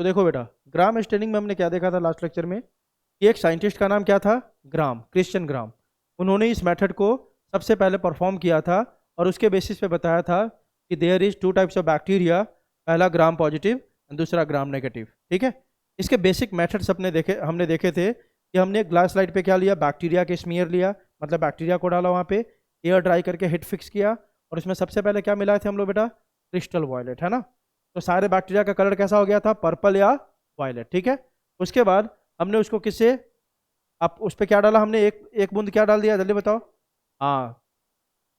तो देखो बेटा, ग्राम स्टेनिंग में हमने क्या देखा था लास्ट लेक्चर में कि एक साइंटिस्ट का नाम क्या था, ग्राम, क्रिश्चियन ग्राम। उन्होंने इस मेथड को सबसे पहले परफॉर्म किया था और उसके बेसिस पे बताया था कि there is two types of bacteria, पहला ग्राम पॉजिटिव और दूसरा ग्राम नेगेटिव। ठीक है, इसके बेसिक मेथड्स हमने देखे थे कि हमने ग्लास स्लाइड पे क्या लिया, बैक्टीरिया के स्मीयर लिया, मतलब बैक्टीरिया को डाला वहाँ पे, एयर ड्राई करके हिट फिक्स किया और इसमें सबसे पहले क्या मिलाए थे हम लोग बेटा, क्रिस्टल वॉयलेट, है ना। तो सारे बैक्टीरिया का कलर कैसा हो गया था, पर्पल या वायलेट। ठीक है, उसके बाद हमने उसको किससे, आप उस पर क्या डाला हमने, एक एक बूंद क्या डाल दिया जल्दी बताओ, हाँ,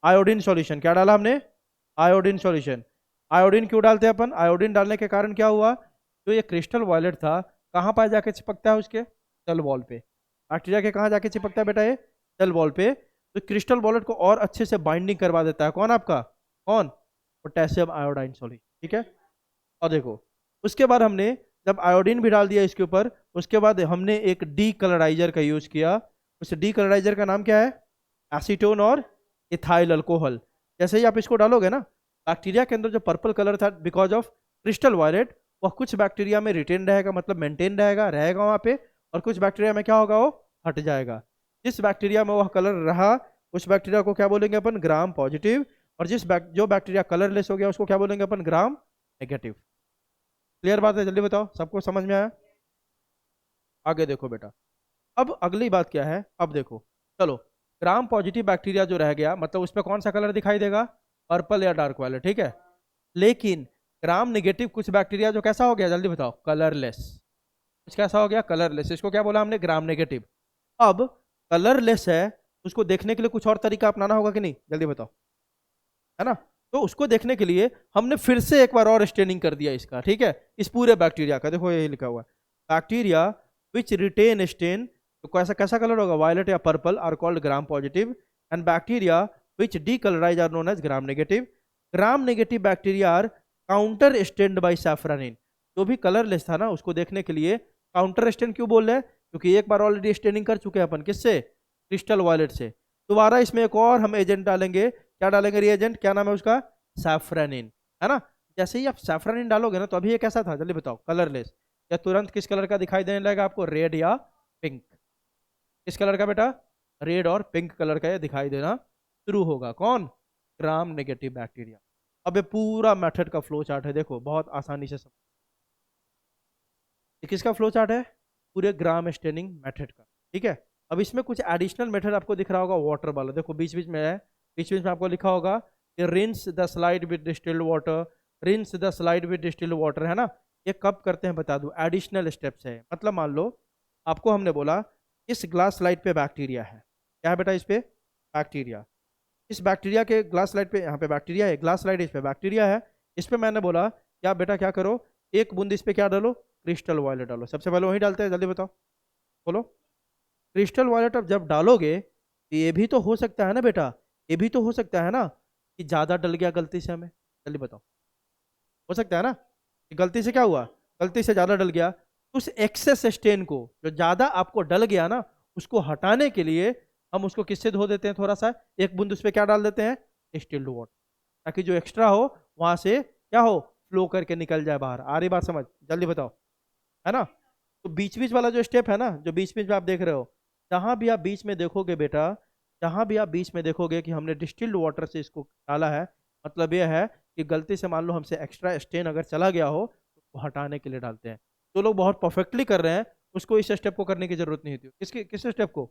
आयोडीन सॉल्यूशन। क्या डाला हमने, आयोडीन सॉल्यूशन। आयोडीन क्यों डालते हैं अपन, आयोडीन डालने के कारण क्या हुआ, जो ये क्रिस्टल वॉयलेट था कहाँ पर जाके चिपकता है, उसके सेल वॉल पे। बैक्टीरिया के कहाँ जाके चिपकता है बेटा, ये सेल वॉल पे। तो क्रिस्टल वॉयलेट को और अच्छे से बाइंडिंग करवा देता है कौन, आपका कौन, पोटेशियम आयोडाइन सॉल्यूशन। ठीक है, और देखो उसके बाद हमने जब आयोडीन भी डाल दिया इसके ऊपर, उसके बाद हमने एक डी कलराइजर का यूज किया। उस डी कलराइजर का नाम क्या है, एसीटोन और इथाइल अल्कोहल। जैसे ही आप इसको डालोगे ना, बैक्टीरिया के अंदर जो पर्पल कलर था बिकॉज ऑफ क्रिस्टल वायलेट, वह कुछ बैक्टीरिया में रिटेन रहेगा, मतलब मेंटेन रहेगा वहां पे, और कुछ बैक्टीरिया में क्या होगा, वो हट जाएगा। जिस बैक्टीरिया में वह कलर रहा उस बैक्टीरिया को क्या बोलेंगे अपन, ग्राम पॉजिटिव। और जो बैक्टीरिया कलरलेस हो गया उसको क्या बोलेंगे अपन, ग्राम नेगेटिव। क्लियर बात है, जल्दी बताओ, सबको समझ में आया। आगे देखो बेटा, अब अगली बात क्या है, अब देखो, चलो, ग्राम पॉजिटिव बैक्टीरिया जो रह गया, मतलब उसमें कौन सा कलर दिखाई देगा, पर्पल या डार्क वायलेट। ठीक है, लेकिन ग्राम नेगेटिव कुछ बैक्टीरिया जो कैसा हो गया, जल्दी बताओ, कलरलेस। कुछ कैसा हो गया, कलरलेस, इसको क्या बोला हमने, ग्राम नेगेटिव। अब कलरलेस है, उसको देखने के लिए कुछ और तरीका अपनाना होगा कि नहीं, जल्दी बताओ, है ना। तो उसको देखने के लिए हमने फिर से एक बार और स्टेनिंग कर दिया इसका। ठीक है, इस पूरे बैक्टीरिया का, देखो ये लिखा हुआ है, बैक्टीरिया विच रिटेन स्टेन, तो कैसा कैसा कलर होगा, वायलेट या purple, are called Gram positive. And bacteria which decolourise are known as Gram negative. Gram negative bacteria are counter stained by safranin. जो भी कलरलेस था ना, उसको देखने के लिए काउंटर स्टेन क्यों बोल रहे हैं, क्योंकि एक बार ऑलरेडी स्टेनिंग कर चुके हैं अपन, किससे, क्रिस्टल वायलेट से। दोबारा इसमें एक और हम एजेंट डालेंगे, क्या डालेंगे रिएजेंट, क्या नाम है उसका, सैफ्रानिन, है ना। जैसे ही आप सैफ्रानिन डालोगे ना, तो अभी ये कैसा था जल्दी बताओ, कलरलेस, या तुरंत किस कलर का दिखाई देने लगेगा आपको, रेड या पिंक। किस कलर का बेटा, रेड और पिंक कलर का ये दिखाई देना शुरू होगा, कौन, ग्राम नेगेटिव बैक्टीरिया। अब ये पूरा मेथड का फ्लो चार्ट है, देखो बहुत आसानी से समझ। ये किसका फ्लो चार्ट है, पूरे ग्राम स्टेनिंग मेथड का। ठीक है, अब इसमें कुछ एडिशनल मेथड आपको दिख रहा होगा, वाटर वाला, देखो बीच बीच में है, बीच बीच में आपको लिखा होगा कि rinse the slide with distilled water, rinse the slide with distilled water, है ना। ये कब करते हैं बता दूं, एडिशनल स्टेप्स है। मतलब मान लो आपको हमने बोला इस ग्लास स्लाइड पे बैक्टीरिया है, क्या है बेटा, इस पे बैक्टीरिया, इस बैक्टीरिया के ग्लास स्लाइड पे, यहाँ पे बैक्टीरिया है, ग्लास स्लाइड इस पे बैक्टीरिया है, इस पे मैंने बोला क्या बेटा, क्या करो, एक बूंद इस पे क्या डालो, क्रिस्टल वायलेट डालो। सबसे पहले वही डालते हैं, जल्दी बताओ, बोलो। क्रिस्टल वायलेट अब जब डालोगे तो ये भी तो हो सकता है ना बेटा, ये भी तो हो सकता है ना कि ज़्यादा डल गया गलती से हमें, जल्दी बताओ, हो सकता है ना कि गलती से क्या हुआ, गलती से ज़्यादा डल गया। उस एक्सेस स्टेन को, जो ज़्यादा आपको डल गया ना, उसको हटाने के लिए हम उसको किससे धो देते हैं, थोड़ा सा एक बूंद उस पर क्या डाल देते हैं, डिस्टिल्ड वाटर, ताकि जो एक्स्ट्रा हो वहां से क्या हो, फ्लो करके निकल जाए बाहर। आ रही बात समझ, जल्दी बताओ, है ना। तो बीच बीच वाला जो स्टेप है ना, जो बीच बीच में आप देख रहे हो, जहां भी आप बीच में देखोगे बेटा, जहां भी आप बीच में देखोगे कि हमने डिस्टिल्ड वाटर से इसको डाला है, मतलब यह है कि गलती से मान लो हमसे एक्स्ट्रा स्टेन अगर चला गया हो तो उसको हटाने के लिए डालते हैं। जो लोग बहुत परफेक्टली कर रहे हैं उसको इस स्टेप को करने की जरूरत नहीं होती, किस स्टेप को,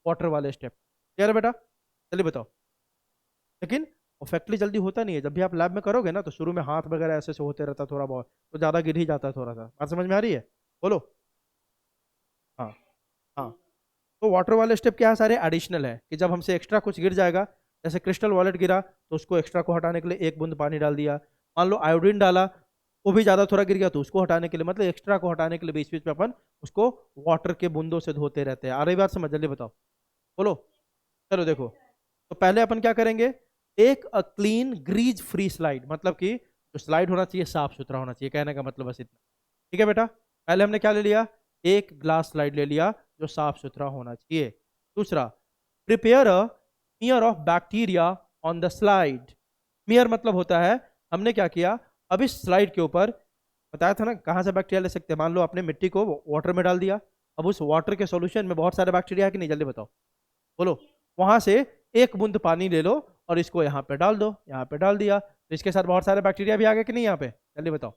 वाटर वाले स्टेप। क्लियर है बेटा, चलिए बताओ। लेकिन परफेक्टली जल्दी होता नहीं है, जब भी आप लैब में करोगे ना, तो शुरू में हाथ वगैरह ऐसे से होते रहता थोड़ा बहुत, तो ज़्यादा गिर ही जाता है थोड़ा सा। बात समझ में आ रही है, बोलो। हाँ, हाँ, तो वाटर वाले स्टेप क्या है, सारे एडिशनल है, कि जब हमसे एक्स्ट्रा कुछ गिर जाएगा, जैसे क्रिस्टल वॉलेट गिरा तो उसको एक्स्ट्रा को हटाने के लिए एक बूंद पानी डाल दिया। मान लो आयोडीन डाला, वो भी ज़्यादा थोड़ा गिर गया, तो उसको हटाने के लिए, मतलब एक्स्ट्रा को हटाने के लिए बीच बीच में अपन उसको वाटर के बूंदों से धोते रहते हैं। आ रही बात समझ, जल्दी बताओ, बोलो। चलो देखो, तो पहले अपन क्या करेंगे, एक क्लीन ग्रीज फ्री स्लाइड, मतलब कि जो स्लाइड होना चाहिए साफ सुथरा होना चाहिए, कहने का मतलब बस इतना। ठीक है बेटा, पहले हमने क्या ले लिया, एक ग्लास स्लाइड ले लिया जो साफ सुथरा होना चाहिए। दूसरा, prepare a smear of bacteria on the slide. Smear मतलब होता है, हमने क्या किया, अब इस स्लाइड के ऊपर, बताया था ना कहाँ से बैक्टीरिया ले सकते हैं। मान लो आपने मिट्टी को वाटर में डाल दिया, अब उस वाटर के सॉल्यूशन में बहुत सारे बैक्टीरिया है कि नहीं, जल्दी बताओ, बोलो। वहां से एक बूंद पानी ले लो और इसको यहाँ पे डाल दो, यहाँ पे डाल दिया तो इसके साथ बहुत सारे बैक्टीरिया भी आ गए कि नहीं यहाँ पे, जल्दी बताओ,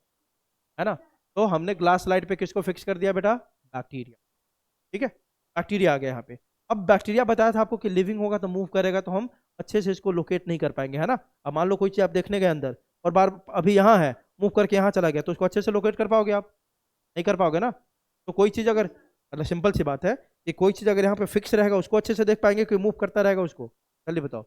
है ना। तो हमने ग्लास स्लाइड पे किसको फिक्स कर दिया बेटा, बैक्टीरिया। ठीक है, बैक्टीरिया आ गया यहाँ पे। अब बैक्टीरिया बताया था आपको कि लिविंग होगा तो मूव करेगा, तो हम अच्छे से इसको लोकेट नहीं कर पाएंगे, है ना। अब मान लो कोई चीज आप देखने गए अंदर और बार अभी यहाँ है, मूव करके यहाँ चला गया, तो उसको अच्छे से लोकेट कर पाओगे आप, नहीं कर पाओगे ना। तो कोई चीज अगर, मतलब सिंपल सी बात है कि कोई चीज अगर यहाँ पे फिक्स रहेगा उसको अच्छे से देख पाएंगे कि मूव करता रहेगा उसको, जल्दी बताओ,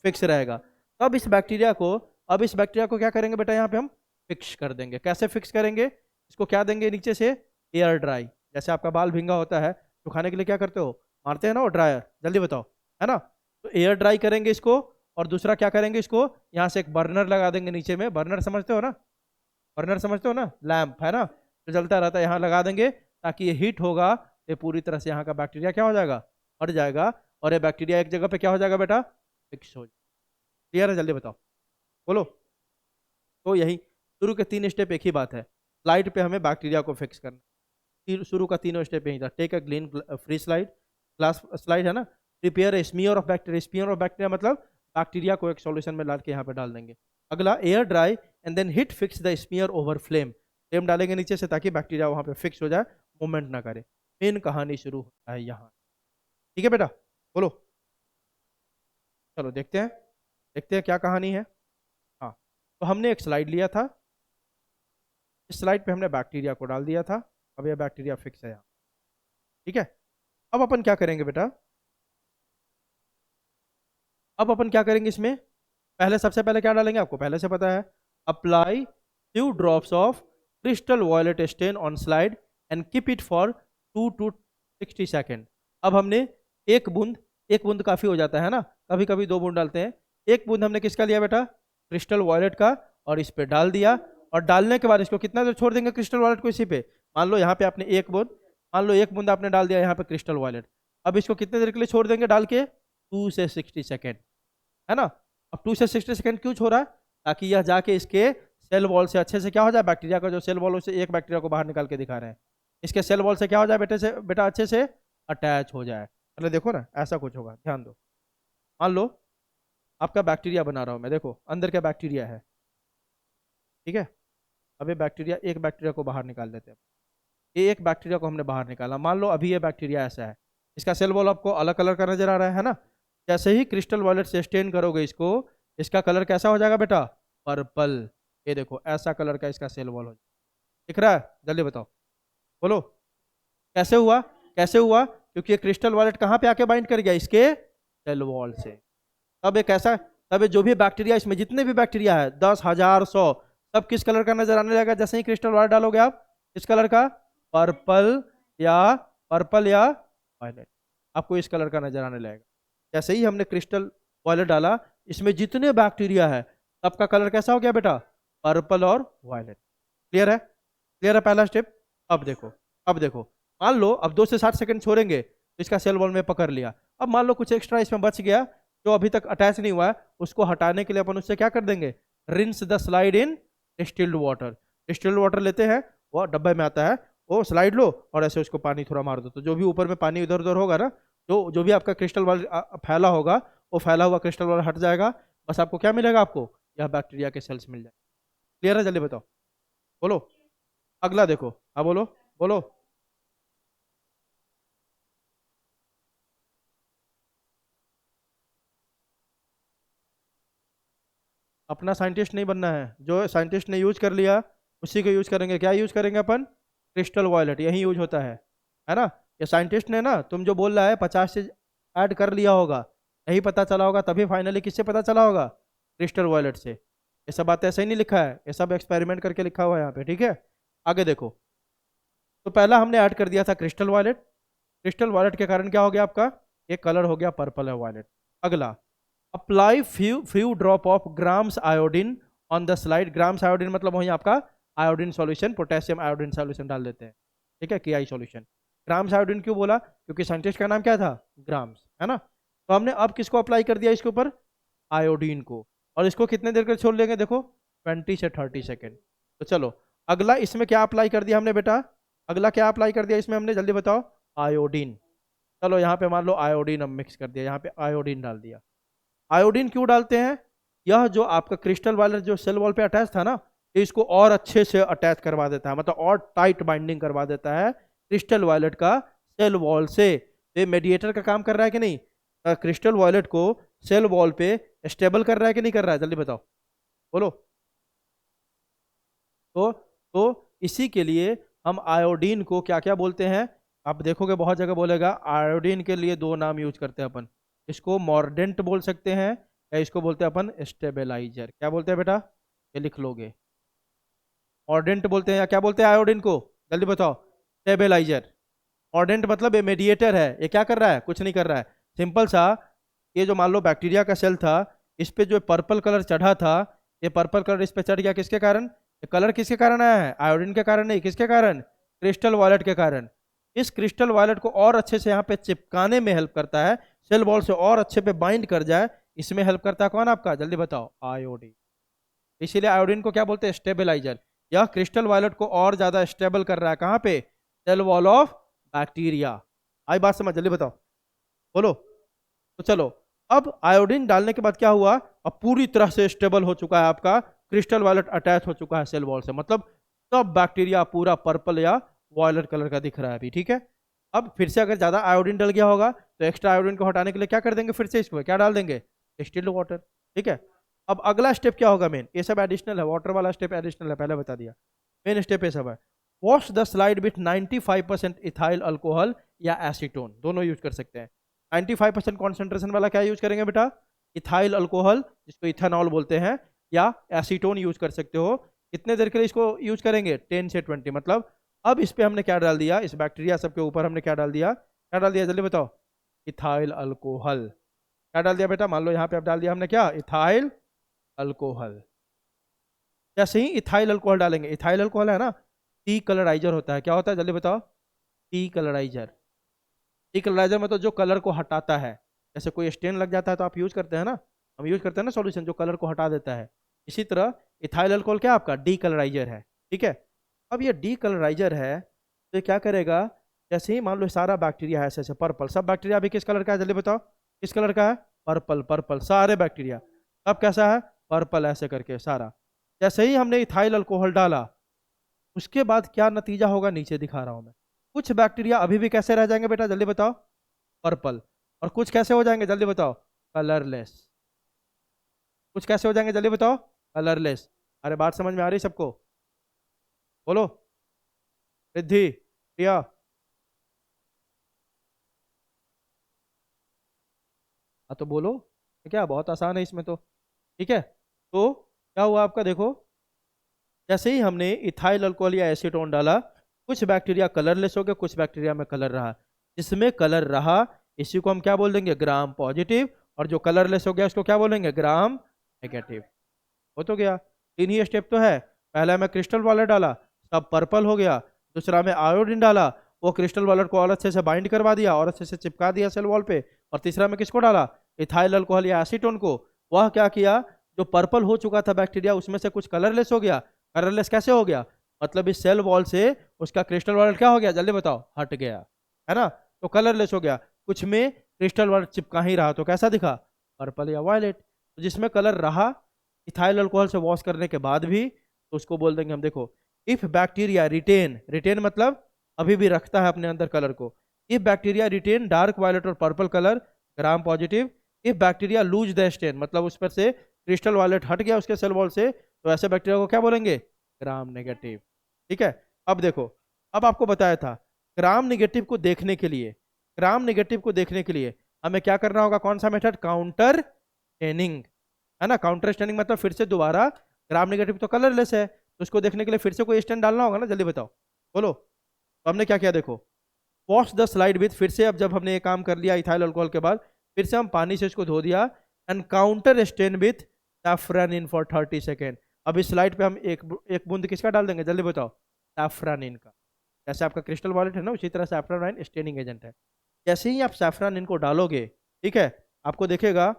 फिक्स रहेगा। तो अब इस बैक्टीरिया को क्या करेंगे बेटा, यहाँ पे हम फिक्स कर देंगे। कैसे फिक्स करेंगे, इसको क्या देंगे नीचे से, एयर ड्राई। जैसे आपका बाल भींगा होता है तो खाने के लिए क्या करते हो, मारते हैं ना वो ड्रायर, जल्दी बताओ, है ना। तो एयर ड्राई करेंगे इसको। और दूसरा क्या करेंगे, इसको यहाँ से एक बर्नर लगा देंगे नीचे में, बर्नर समझते हो ना, बर्नर समझते हो ना, लैंप है ना, जो जलता रहता है, यहाँ लगा देंगे ताकि ये हीट होगा, ये पूरी तरह से यहाँ का बैक्टीरिया क्या हो जाएगा, मर जाएगा, और ये बैक्टीरिया एक जगह पे क्या हो जाएगा बेटा, फिक्स हो जाएगा। क्लियर है, जल्दी बताओ, बोलो। तो यही शुरू के 3 स्टेप एक ही बात है, स्लाइड पे हमें बैक्टीरिया को फिक्स करना। शुरू का तीनों स्टेप यही था, take a clean free slide, glass slide है ना, prepare a smear of bacteria, smear of bacteria मतलब बैक्टीरिया को एक सॉल्यूशन में डाल के यहाँ पे डाल देंगे। अगला air dry and then heat fix the smear over flame, flame डालेंगे नीचे से ताकि बैक्टीरिया वहाँ पे फिक्स हो जाए, मूवमेंट ना करे। मेन कहानी शुरू होता है यहाँ। ठीक है बेटा, बोलो, चलो देखते हैं क्या कहानी है। हाँ, तो हमने एक स्लाइड लिया था, इस स्लाइड पे हमने बैक्टीरिया को डाल दिया था, अब यह बैक्टीरिया फिक्स है यहाँ। ठीक है, अब अपन क्या करेंगे बेटा, अब अपन क्या करेंगे इसमें, पहले सबसे पहले क्या डालेंगे आपको पहले से पता है, apply few drops of crystal violet stain on slide and keep it for 2 to 60 second. अब हमने एक बूंद काफी हो जाता है ना, कभी कभी 2 बूंद डालते हैं, एक बूंद हमने किसका लिया बेटा, क्रिस्टल वॉयलेट का, और इस पे डाल दिया। और डालने के बाद इसको कितना देर छोड़ देंगे क्रिस्टल वॉयलेट को इसी पे, मान लो यहाँ पे आपने एक बूंद आपने डाल दिया यहाँ पे क्रिस्टल वॉयलेट, अब इसको कितने देर के लिए छोड़ देंगे डाल के, 2 से 60 सेकेंड, है ना। अब 2 से 60 सेकेंड क्यों छोड़ा, ताकि यह जाके इसके सेल वॉल से अच्छे से क्या हो जाए, बैक्टीरिया का जो सेल वॉल से एक बैक्टीरिया को बाहर निकाल के दिखा रहे हैं, इसके सेल वॉल से क्या हो जाए बेटा अच्छे से अटैच हो जाए। मतलब देखो ना ऐसा कुछ होगा, ध्यान दो। मान लो आपका बैक्टीरिया बना रहा हूँ मैं, देखो अंदर क्या बैक्टीरिया है, ठीक है। अब ये बैक्टीरिया, एक बैक्टीरिया को बाहर निकाल देते हैं, ये एक बैक्टीरिया को हमने बाहर निकाला, मान लो अभी ये बैक्टीरिया ऐसा है, इसका सेल वॉल आपको अलग कलर का नजर आ रहा है ना। जैसे ही क्रिस्टल वॉयलेट से स्टेन करोगे इसको, इसका कलर कैसा हो जाएगा बेटा, पर्पल। ये देखो ऐसा कलर का इसका सेल वॉल हो जाएगा, दिख रहा है, जल्दी बताओ, बोलो कैसे हुआ, कैसे हुआ, क्योंकि ये क्रिस्टल वॉयलेट कहाँ पे आके बाइंड कर गया, इसके सेल वॉल से। तब एक ऐसा, तब ये जो भी बैक्टीरिया, इसमें जितने भी बैक्टीरिया है 10,000 100, सब किस कलर का नजर आने लगेगा, जैसे ही क्रिस्टल वॉयलेट डालोगे आप, किस कलर का, पर्पल या वायलेट, आपको इस कलर का नजर आने लगेगा। जैसे ही हमने क्रिस्टल वॉयलेट डाला, इसमें जितने बैक्टीरिया है सबका कलर कैसा हो गया बेटा, पर्पल और वायलेट। क्लियर है, क्लियर है पहला स्टेप। अब देखो मान लो अब 2 से 60 सेकंड छोड़ेंगे तो इसका सेल वॉल में पकड़ लिया। अब मान लो कुछ एक्स्ट्रा इसमें बच गया जो अभी तक अटैच नहीं हुआ है, उसको हटाने के लिए अपन उससे क्या कर देंगे, rinse the slide in distilled water. Distilled water लेते हैं, वो डब्बे में आता है, वो स्लाइड लो और ऐसे उसको पानी थोड़ा मार दो, तो जो भी ऊपर में पानी इधर उधर होगा ना, जो भी आपका क्रिस्टल वॉल फैला होगा, वो फैला हुआ क्रिस्टल वॉल हट जाएगा। बस आपको क्या मिलेगा, आपको यह बैक्टीरिया के सेल्स मिल जाए। क्लियर है, जल्दी बताओ, बोलो। अगला देखो, हाँ बोलो बोलो। अपना साइंटिस्ट नहीं बनना है, जो साइंटिस्ट ने यूज कर लिया उसी को यूज करेंगे। क्या यूज करेंगे अपन, क्रिस्टल वॉयलेट, यही यूज होता है ना। ये साइंटिस्ट ने ना, तुम जो बोल रहा है 50 से ऐड कर लिया होगा, यही पता चला होगा, तभी फाइनली किससे पता चला होगा, क्रिस्टल वॉयलेट से। ये सब बात ऐसे ही नहीं लिखा है, ये सब एक्सपेरिमेंट करके लिखा हुआ है यहाँ पे, ठीक है। आगे देखो, तो पहला हमने ऐड कर दिया था क्रिस्टल वॉयलेट, क्रिस्टल वॉयलेट के कारण क्या हो गया आपका, एक कलर हो गया पर्पल है वॉयलेट। अगला, apply few drop of grams iodine on the slide. Grams iodine मतलब वही आपका iodine solution, potassium iodine solution डाल देते हैं, ठीक है, KI सॉल्यूशन। ग्राम्स आयोडीन क्यों बोला, क्योंकि साइंटिस्ट का नाम क्या था, ग्राम्स, है ना। तो हमने अब किसको अप्लाई कर दिया इसके ऊपर, आयोडीन को, और इसको कितने देर के छोड़ लेंगे, देखो 20 से 30 सेकेंड। तो चलो अगला इसमें क्या अप्लाई कर दिया हमने बेटा, अगला क्या अप्लाई कर दिया इसमें हमने, जल्दी बताओ, आयोडीन। चलो यहाँ पे मान लो आयोडीन हम मिक्स कर दिया, यहाँ पे आयोडीन डाल दिया। आयोडीन क्यों डालते हैं, यह जो आपका क्रिस्टल वाला जो सेल वॉल पे अटैच था ना, ये इसको और अच्छे से अटैच करवा देता है, मतलब और टाइट बाइंडिंग करवा देता है क्रिस्टल वायलेट का सेल वॉल से। ये मेडिएटर का काम कर रहा है कि नहीं, क्रिस्टल वायलेट को सेल वॉल पे स्टेबल कर रहा है कि नहीं कर रहा है, जल्दी बताओ, बोलो। तो तो इसी के लिए हम आयोडीन को क्या क्या बोलते हैं, आप देखोगे बहुत जगह बोलेगा आयोडीन के लिए दो नाम यूज करते हैं अपन, इसको मॉर्डेंट बोल सकते हैं या इसको बोलते हैं अपन स्टेबलाइजर। क्या बोलते हैं बेटा, ये लिख लोगे, मॉर्डेंट बोलते हैं या क्या बोलते हैं आयोडीन को, जल्दी बताओ, स्टेबलाइजर। मॉर्डेंट मतलब ये मेडिएटर है, ये क्या कर रहा है, कुछ नहीं कर रहा है, सिंपल सा। ये जो मान लो बैक्टीरिया का सेल था, इस पे जो पर्पल कलर चढ़ा था, ये पर्पल कलर इस पे चढ़ गया, किसके कारण, ये कलर किसके कारण आया है, आयोडीन के कारण नहीं, किसके कारण, क्रिस्टल वायलेट के कारण। इस क्रिस्टल वायलेट को और अच्छे से यहाँ पे चिपकाने में हेल्प करता है, सेल वॉल से और अच्छे पे बाइंड कर जाए, इसमें हेल्प करता है कौन आपका, जल्दी बताओ, आयोडीन। इसीलिए आयोडीन को क्या बोलते हैं, स्टेबलाइजर। यह क्रिस्टल वायलेट को और ज्यादा स्टेबल कर रहा है, कहाँ पे, सेल वॉल ऑफ बैक्टीरिया। आई बात समझ, जल्दी बताओ, बोलो। तो चलो, अब आयोडीन डालने के बाद क्या हुआ, अब पूरी तरह से स्टेबल हो चुका है आपका क्रिस्टल वायलेट, अटैच हो चुका है सेल वॉल से, मतलब सब बैक्टीरिया पूरा पर्पल या वॉयलेट कलर का दिख रहा है अभी, ठीक है। अब फिर से अगर ज्यादा आयोडीन डल गया होगा तो एक्स्ट्रा आयोडीन को हटाने के लिए क्या कर देंगे, फिर से इसमें क्या डाल देंगे, डिस्टिल्ड वाटर, ठीक है। अब अगला स्टेप क्या होगा मेन, ये सब एडिशनल है, वाटर वाला स्टेप एडिशनल है, पहले बता दिया, मेन स्टेप ये सब है। Wash the slide with 95% ethyl alcohol या एसीटोन, दोनों यूज कर सकते हैं। 95% कॉन्सेंट्रेशन वाला क्या यूज करेंगे बेटा, इथाइल अल्कोहल जिसको इथेनॉल बोलते हैं, या एसीटोन यूज कर सकते हो। कितने देर के लिए इसको यूज करेंगे, 10 से 20, मतलब अब इस पे हमने क्या डाल दिया, इस बैक्टीरिया सब के ऊपर हमने क्या डाल दिया, क्या डाल दिया, जल्दी बताओ, इथाइल अल्कोहल। क्या डाल दिया बेटा, मान लो यहाँ पे अब डाल दिया हमने क्या, इथाइल अल्कोहल। जैसे ही इथाइल अल्कोहल डालेंगे, इथाइल अल्कोहल है ना, टी कलराइजर होता है, क्या होता है, जल्दी बताओ, टी कलराइजर। टी कलराइजर मतलब जो कलर को हटाता है, जैसे कोई स्टेन लग जाता है तो आप यूज करते हैं ना, हम यूज करते हैं ना सॉल्यूशन जो कलर को हटा देता है, इसी तरह इथाइल अल्कोहल क्या आपका डी कलराइजर है, ठीक है। अब ये डी कलराइजर है तो ये क्या करेगा, जैसे ही मान लो सारा बैक्टीरिया है ऐसे ऐसे पर्पल, सब बैक्टीरिया अभी किस कलर का है, जल्दी बताओ, किस कलर का है, पर्पल, पर्पल सारे बैक्टीरिया, अब कैसा है, पर्पल ऐसे करके सारा। जैसे ही हमने इथाइल अल्कोहल डाला, उसके बाद क्या नतीजा होगा, नीचे दिखा रहा हूं मैं, कुछ बैक्टीरिया अभी भी कैसे रह जाएंगे बेटा, जल्दी बताओ, पर्पल, और कुछ कैसे हो जाएंगे, जल्दी बताओ, कलरलेस। कुछ कैसे हो जाएंगे, जल्दी बताओ, कलरलेस। अरे बात समझ में आ रही सबको, बोलो, रिद्धि, प्रिया, हाँ तो बोलो, क्या बहुत आसान है इसमें तो, ठीक है। तो क्या हुआ आपका, देखो, जैसे ही हमने इथाइल अल्कोहल या एसीटोन डाला, कुछ बैक्टीरिया कलरलेस हो गए, कुछ बैक्टीरिया में कलर रहा, जिसमें कलर रहा इसी को हम क्या बोल देंगे, ग्राम पॉजिटिव, और जो कलरलेस हो गया उसको क्या बोलेंगे, ग्राम नेगेटिव। हो तो गया, तीन ही स्टेप तो है, पहला मैं क्रिस्टल वालेट डाला, सब पर्पल हो गया, दूसरा में आयोडीन डाला, वो क्रिस्टल वालेट को और अच्छे से बाइंड करवा दिया और अच्छे से चिपका दिया सेल वॉल पे, और तीसरा में किसको डाला, इथाइल अल्कोहल या एसीटोन को, वह क्या किया, जो पर्पल हो चुका था बैक्टीरिया उसमें से कुछ कलरलेस हो गया। कलरलेस कैसे हो गया, मतलब इस सेल वॉल से उसका क्रिस्टल वालेट क्या हो गया, जल्दी बताओ, हट गया, है ना, तो कलरलेस हो गया। कुछ में क्रिस्टल वालेट चिपका ही रहा तो कैसा दिखा, पर्पल या वायलेट। तो जिसमें कलर रहा इथाइल अल्कोहल से वॉश करने के बाद भी, तो उसको बोल देंगे हम, देखो, इफ बैक्टीरिया रिटेन, रिटेन मतलब अभी भी रखता है अपने अंदर कलर को, if bacteria retain dark violet और purple colour, Gram positive. If bacteria lose the stain, मतलब उस पर से क्रिस्टल वायलेट हट गया उसके सेल वॉल से, तो ऐसे बैक्टीरिया को क्या बोलेंगे, ग्राम नेगेटिव, ठीक है। अब देखो, अब आपको बताया था ग्राम नेगेटिव को देखने के लिए, ग्राम नेगेटिव को देखने के लिए हमें क्या करना होगा, कौन सा मेथड, काउंटर स्टेनिंग, है ना। काउंटर स्टेनिंग मतलब फिर से दोबारा, ग्राम नेगेटिव तो कलरलेस है तो उसको देखने के लिए फिर से कोई स्टेन डालना होगा ना, जल्दी बताओ, बोलो। तो हमने क्या किया, देखो, वॉश द स्लाइड विथ, फिर से अब जब हमने ये काम कर लिया इथाइल अल्कोहल के बाद, फिर से हम पानी से इसको धो दिया, and counter stand with saffron for 30 second. अब इस स्लाइड पे हम एक बूंद किसका डाल देंगे, जल्दी बताओ, सैफ्रन का। जैसे आपका क्रिस्टल वॉलेट है ना, उसी तरह सैफ्रन स्टेनिंग एजेंट है। जैसे ही आप सैफ्रन को डालोगे, ठीक है, आपको देखेगा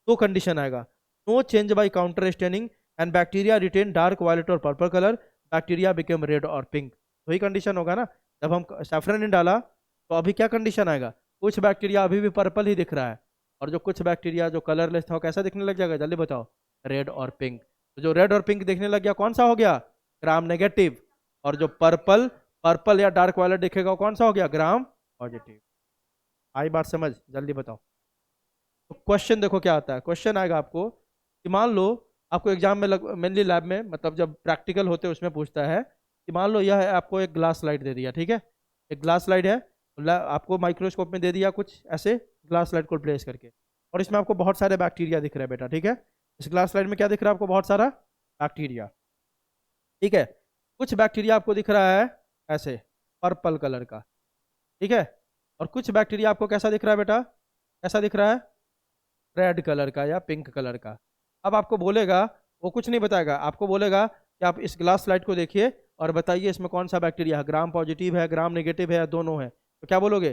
दो कंडीशन आएगा, no change by counter staining and bacteria retain dark violet और purple colour, bacteria became red और पिंक। वही कंडीशन होगा ना, जब हम सैफरन डाला तो अभी क्या कंडीशन आएगा, कुछ बैक्टीरिया अभी भी पर्पल ही दिख रहा है, और जो कुछ बैक्टीरिया जो कलरलेस था वो कैसा दिखने लग जाएगा, जल्दी बताओ, रेड और पिंक। तो जो रेड और पिंक दिखने लग गया कौन सा हो गया, ग्राम नेगेटिव। और जो पर्पल पर्पल या डार्क वायलेट दिखेगा वो कौन सा हो गया, ग्राम पॉजिटिव। आई बात समझ, जल्दी बताओ। तो क्वेश्चन देखो क्या आता है, क्वेश्चन आएगा आपको कि मान लो आपको एग्जाम में मेनली लैब में, मतलब जब प्रैक्टिकल होते हैं उसमें पूछता है कि मान लो यह है, आपको एक ग्लास स्लाइड दे दिया, ठीक है, एक ग्लास स्लाइड है, आपको माइक्रोस्कोप में दे दिया कुछ ऐसे ग्लास स्लाइड को प्लेस करके, और इसमें आपको बहुत सारे बैक्टीरिया दिख रहे हैं बेटा, ठीक है, इस ग्लास स्लाइड में क्या दिख रहा है आपको, बहुत सारा बैक्टीरिया, ठीक है, कुछ बैक्टीरिया आपको दिख रहा है ऐसे पर्पल कलर का, ठीक है, और कुछ बैक्टीरिया आपको कैसा दिख रहा है बेटा, कैसा दिख रहा है, रेड कलर का या पिंक कलर का। अब आपको बोलेगा, वो कुछ नहीं बताएगा, आपको बोलेगा कि आप इस ग्लास स्लाइड को देखिए और बताइए इसमें कौन सा बैक्टीरिया है, ग्राम पॉजिटिव है, ग्राम नेगेटिव है, दोनों है, तो क्या बोलोगे,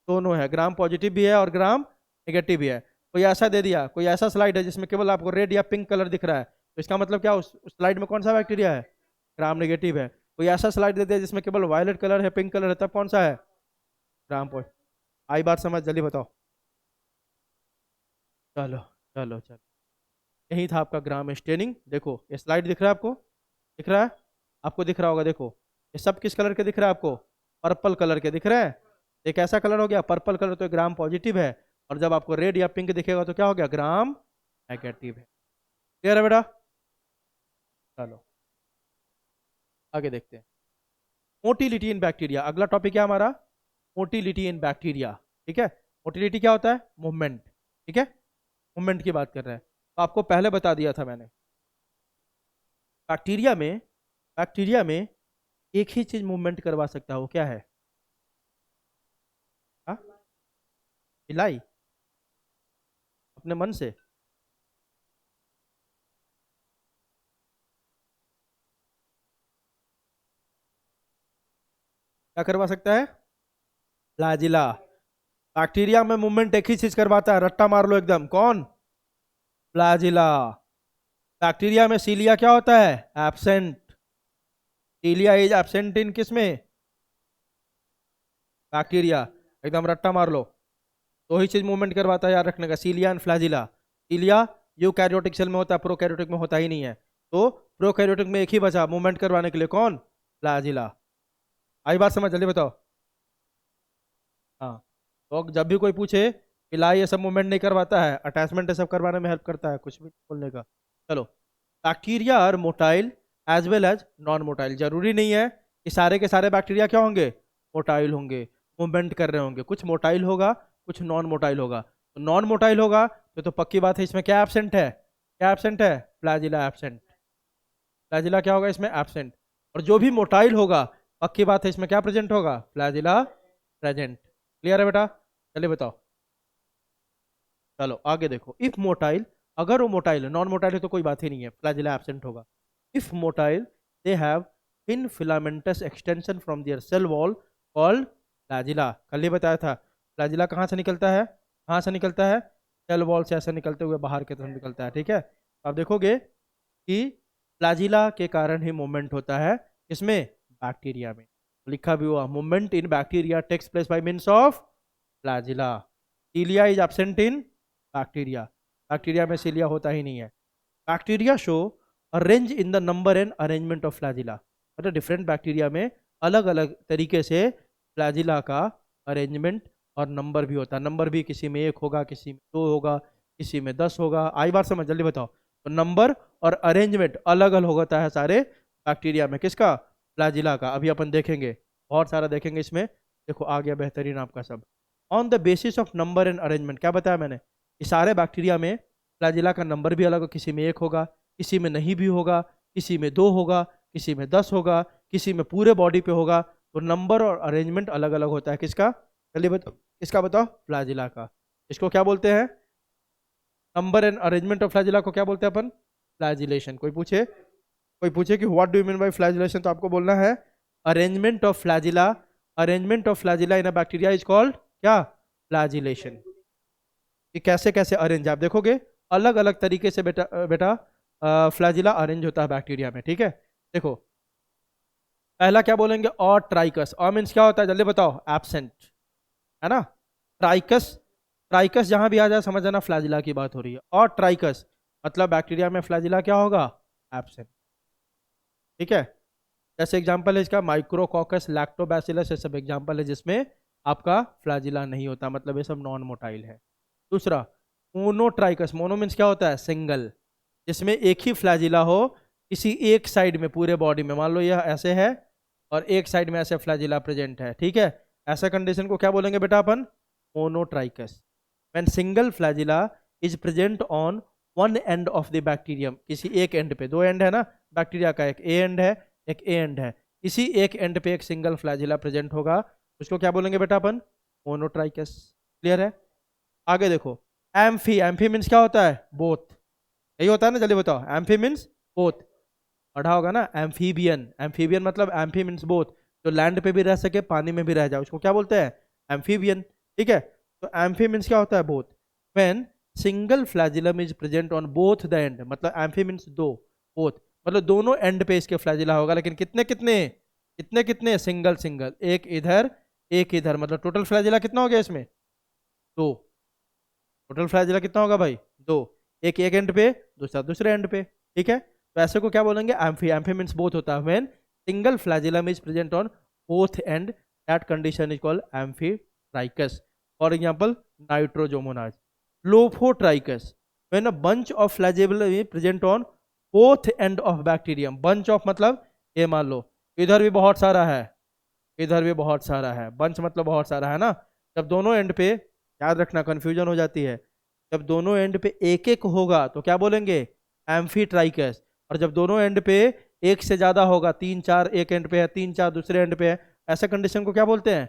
दोनों है, ग्राम पॉजिटिव भी है और ग्राम नेगेटिव भी है। कोई ऐसा दे दिया, कोई ऐसा स्लाइड है जिसमें केवल आपको रेड या पिंक कलर दिख रहा है, तो इसका मतलब क्या, उस स्लाइड में कौन सा बैक्टीरिया है, ग्राम नेगेटिव है। कोई ऐसा स्लाइड दे दिया जिसमें केवल वायलेट कलर है, पिंक कलर है, तब कौन सा है, ग्राम पॉजिटिव। आई बात समझ, जल्दी बताओ। चलो चलो चलो, यही था आपका ग्राम स्टेनिंग। देखो ये स्लाइड दिख रहा है आपको, दिख रहा है, आपको दिख रहा होगा, देखो ये सब किस कलर के दिख रहा है आपको, पर्पल कलर के दिख रहे हैं। एक ऐसा कलर हो गया पर्पल कलर, तो ग्राम पॉजिटिव है, और जब आपको रेड या पिंक दिखेगा तो क्या हो गया, ग्राम नेगेटिव है। क्लियर है बेटा, चलो आगे देखते हैं। मोटिलिटी इन बैक्टीरिया, अगला टॉपिक है हमारा मोटिलिटी इन बैक्टीरिया, ठीक है। मोटिलिटी क्या होता है, मूवमेंट, ठीक है, मूवमेंट की बात कर रहे हैं। तो आपको पहले बता दिया था मैंने, बैक्टीरिया में, बैक्टीरिया में एक ही चीज मूवमेंट करवा सकता है, वो क्या है, हाँ, इलाई, अपने मन से, क्या करवा सकता है, फ्लैजिला। बैक्टीरिया में मूवमेंट एक ही चीज करवाता है, रट्टा मार लो एकदम, कौन, फ्लैजिला। बैक्टीरिया में सीलिया क्या होता है, एब्सेंट, सीलिया इज एब्सेंट इन किसमें, बैक्टीरिया, एकदम रट्टा मार लो। दो ही चीज मूवमेंट करवाता है, याद रखने का, cilia and flagella. Cilia eukaryotic cell में होता है, प्रोकैरियोटिक में होता ही नहीं है, तो प्रोकैरियोटिक में एक ही बचा मूवमेंट करवाने के लिए, कौन, फ्लैजिला। आई बात समझ, जल्दी बताओ। हाँ, तो जब भी कोई पूछे कि ला ये सब मूवमेंट नहीं करवाता है, अटैचमेंट ये सब करवाने में हेल्प करता है, कुछ भी बोलने का। चलो, bacteria are motile as well as non motile, जरूरी नहीं है कि सारे के सारे बैक्टीरिया क्या होंगे, मोटाइल होंगे, मूवमेंट कर रहे होंगे, कुछ मोटाइल होगा, कुछ नॉन मोटाइल होगा। तो नॉन मोटाइल होगा तो पक्की बात है इसमें क्या एब्सेंट है, क्या एब्सेंट है, फ्लैजिला एब्सेंट, फ्लैजिला क्या होगा इसमें, एब्सेंट। और जो भी मोटाइल होगा पक्की बात है इसमें क्या प्रेजेंट होगा, फ्लैजिला प्रेजेंट। क्लियर है बेटा, चलिए बताओ। चलो आगे देखो, इफ मोटाइल, अगर वो मोटाइल है, नॉन मोटाइल है तो कोई बात ही नहीं है, फ्लैजिला एब्सेंट होगा। If motile they have in filamentous extension from their cell wall called flagella. कल ही बताया था, फ्लैजिला कहाँ से निकलता है, कहाँ से निकलता है, सेल वॉल से ऐसे निकलते हुए बाहर की तरफ निकलता है, ठीक है। तो आप देखोगे कि फ्लैजिला के कारण ही मूवमेंट होता है, इसमें, बैक्टीरिया में, लिखा भी हुआ, movement in bacteria takes place by means of flagella. Cilia is absent in bacteria, bacteria में सीलिया होता ही नहीं है। Bacteria show a range in the number and arrangement of flagella, मतलब डिफरेंट बैक्टीरिया में अलग अलग तरीके से फ्लैजिला का अरेंजमेंट और नंबर भी होता है। नंबर भी किसी में 1 होगा, किसी में 2 होगा, किसी में 10 होगा। आई बार समझ, जल्दी बताओ। तो नंबर और अरेंजमेंट अलग अलग होता है सारे बैक्टीरिया में, किसका, फ्लैजिला का। अभी अपन देखेंगे, बहुत सारा देखेंगे इसमें। देखो आ गया बेहतरीन आपका सब, on the basis of number and arrangement. क्या बताया मैंने, कि सारे बैक्टीरिया में फ्लैजिला का नंबर भी अलग, किसी में 1 होगा, किसी में नहीं भी होगा, किसी में 2 होगा, किसी में 10 होगा, किसी में पूरे बॉडी पे होगा। तो नंबर और अरेंजमेंट अलग अलग होता है, किसका, चलिए बताओ, किसका बताओ, फ्लैजिला का। इसको क्या बोलते हैं, number and arrangement of flagella को क्या बोलते हैं अपन, फ्लैजिलेशन। कोई पूछे कि what do you mean by flagellation, तो आपको बोलना है arrangement of flagella, arrangement of flagella in a bacteria is called क्या, फ्लैजिलेशन। कि कैसे कैसे अरेंज, आप देखोगे अलग अलग तरीके से बेटा फ्लैजिला अरेंज होता है बैक्टीरिया में, ठीक है। देखो पहला क्या बोलेंगे, और ट्राइकस। और मीन्स क्या होता है जल्दी बताओ, एब्सेंट, है ना। ट्राइकस, ट्राइकस जहां भी आ जाए समझ जाना फ्लैजिला की बात हो रही है। और ट्राइकस मतलब बैक्टीरिया में फ्लैजिला क्या होगा, एब्सेंट। ठीक है। जैसे एग्जांपल है इसका माइक्रोकॉकस, लैक्टोबैसिलस, ये सब एग्जांपल है जिसमें आपका फ्लैजिला नहीं होता, मतलब ये सब नॉन मोटाइल है। दूसरा मोनोट्राइकस, मोनो मीन्स क्या होता है, सिंगल, जिसमें एक ही फ्लैजिला हो किसी एक साइड में पूरे बॉडी में, मान लो यह ऐसे है और एक साइड में ऐसे फ्लैजिला प्रेजेंट है, ठीक है। ऐसा कंडीशन को क्या बोलेंगे बेटा अपन, monotrichous. When single flagella is present on one end of the bacterium, किसी एक एंड पे, दो एंड है ना बैक्टीरिया का, एक ए एंड है एक ए एंड है, इसी एक एंड पे एक सिंगल फ्लैजिला प्रेजेंट होगा, उसको क्या बोलेंगे बेटा अपन, मोनोट्राइकस। क्लियर है। आगे देखो एम्फी, एम्फी मीन्स क्या होता है, बोथ, यही होता है ना, जल्दी बताओ, एम्फी मीन्स बोथ, पढ़ा होगा ना। एम्फीबियन, एम्फीबियन मतलब एम्फी मीन्स बोथ, जो लैंड पे भी रह सके पानी में भी रह जाए उसको क्या बोलते हैं, एम्फीबियन। ठीक है। तो एम्फी मीन्स क्या होता है, both. When single flagellum is present on both the end, मतलब एम्फी मीन्स दो, बोथ मतलब दोनों एंड पे इसके फ्लैजिला होगा, लेकिन कितने कितने, कितने कितने, सिंगल सिंगल, एक इधर एक इधर, मतलब टोटल फ्लैजिला कितना हो गया इसमें, दो। टोटल फ्लैजिला कितना होगा भाई, दो, एक एक एंड पे, दूसरा दूसरे एंड पे। ठीक है। तो ऐसे को क्या बोलेंगे, एम्फी, एम्फी मीन्स बोथ होता है। When single flagellum is present on both end, that condition is called amphitrichous. For example Nitrosomonas. Lophotrichous, when a bunch of flagellum is present on both end of bacterium, bunch of मतलब ये मान लो इधर भी बहुत सारा है, इधर भी बहुत सारा है, बंच मतलब बहुत सारा है ना। जब दोनों एंड पे, याद रखना कंफ्यूजन हो जाती है, जब दोनों एंड पे एक एक होगा तो क्या बोलेंगे, एम्फीट्राइकस। और जब दोनों एंड पे एक से ज्यादा होगा, तीन चार एक एंड पे है, तीन चार दूसरे एंड पे है, ऐसे कंडीशन को क्या बोलते हैं,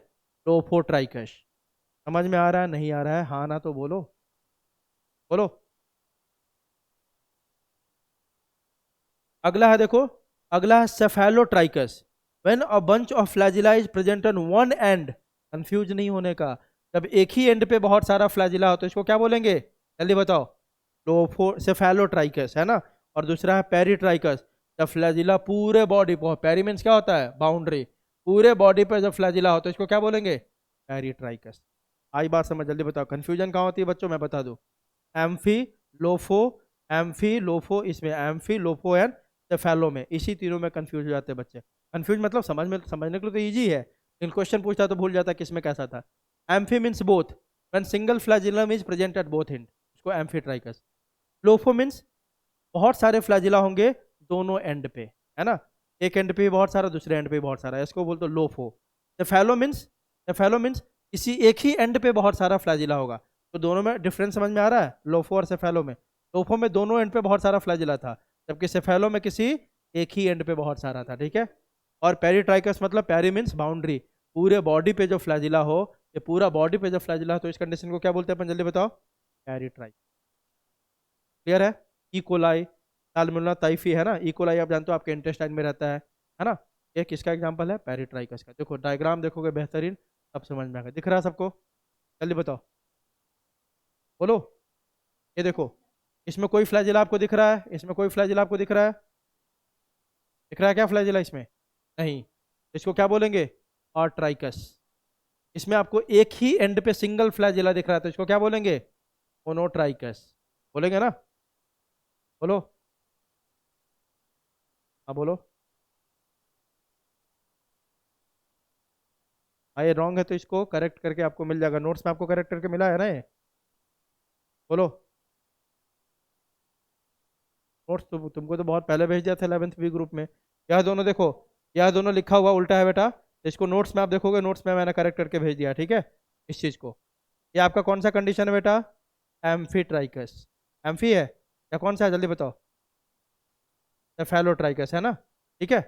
लोफोट्राइकस। समझ में आ रहा है, नहीं आ रहा है, हाँ ना तो बोलो, बोलो। अगला है देखो, अगला है cephalotrichous. When a bunch of flagella is present on one end, confuse नहीं होने का, जब एक ही एंड पे बहुत सारा फ्लैजिला हो तो इसको क्या बोलेंगे, जल्दी बताओ, लोफो सेफेलोट्राइकस, है ना। और दूसरा है पेरिट्राइकस, जब फ्लैजिला पूरे बॉडी पर, पेरी मींस क्या होता है, बाउंड्री, पूरे बॉडी पर जब फ्लैजिला हो तो इसको क्या बोलेंगे, पेरिट्राइकस। आई बात समझ, जल्दी बताओ कंफ्यूजन कहाँ होती है बच्चों, मैं बता दूं। एम्फी, लोफो, एम्फी लोफो, इसमें एम्फी लोफो एंड सेफेलो में, इसी तीनों में कंफ्यूज हो जाते हैं बच्चे। कंफ्यूज मतलब समझ में, समझने के लिए तो इजी है, लेकिन क्वेश्चन पूछता तो भूल जाता किसमें कैसा था। Amphi means both, when single flagellum is present at both and, इसको एम्फीट्राइकस। लोफो मीन्स बहुत सारे फ्लैजिला होंगे दोनों एंड पे, है ना, एक एंड पे भी बहुत सारा, दूसरे एंड पे भी बहुत सारा, इसको बोलते लोफो। सेफेलो मीन्स, सेफेलो मीन्स किसी एक ही एंड पे बहुत सारा फ्लैजिला होगा। तो दोनों में डिफरेंस समझ में आ रहा है, लोफो और सेफेलो में। लोफो में दोनों एंड पे बहुत सारा फ्लैजिला था, जबकि सेफेलो में किसी एक ही एंड पे बहुत सारा था। ठीक है। और पेरिट्राइकस मतलब पेरी मीन्स बाउंड्री, पूरे बॉडी पे जो फ्लैजिला हो, ये पूरा बॉडी पे जो फ्लैजिला हो तो इस कंडीशन को क्या बोलते हैं अपन, जल्दी बताओ, पेरिट्राइकस। क्लियर है। इकोलाई, साल्मोनेला टाइफी, है ना, इकोलाई आप जानते हो आपके इंटेस्टाइन में रहता है ना। ये किसका एग्जांपल है, पेरिट्राइकस का। देखो डायग्राम देखोगे बेहतरीन, सब समझ में आएगा, दिख रहा है सबको, जल्दी बताओ, बोलो। ये देखो, इसमें कोई फ्लैजिला आपको दिख रहा है, इसमें कोई फ्लैजिला आपको दिख रहा है, दिख रहा है क्या फ्लैजिला इसमें, नहीं, इसको क्या बोलेंगे, और ट्राइकस। इसमें आपको एक ही एंड पे सिंगल फ्लैजिला दिख रहा है तो इसको क्या बोलेंगे, मोनोट्राइकस, बोलेंगे ना, बोलो, हाँ बोलो। हाँ ये रॉन्ग है तो इसको करेक्ट करके आपको मिल जाएगा, नोट्स में आपको करेक्ट करके मिला है ना ये, बोलो। नोट्स तो तुमको तो बहुत पहले भेज दिया था 11th बी ग्रुप में। यह दोनों देखो, यह दोनों लिखा हुआ उल्टा है बेटा, तो इसको नोट्स में आप देखोगे, नोट्स में मैंने करेक्ट करके भेज दिया, ठीक है, इस चीज़ को। ये आपका कौन सा कंडीशन है बेटा, एम्फीट्राइकस, एम्फी है या कौन सा है, जल्दी बताओ, सेफेलोट्राइकस है ना। ठीक है।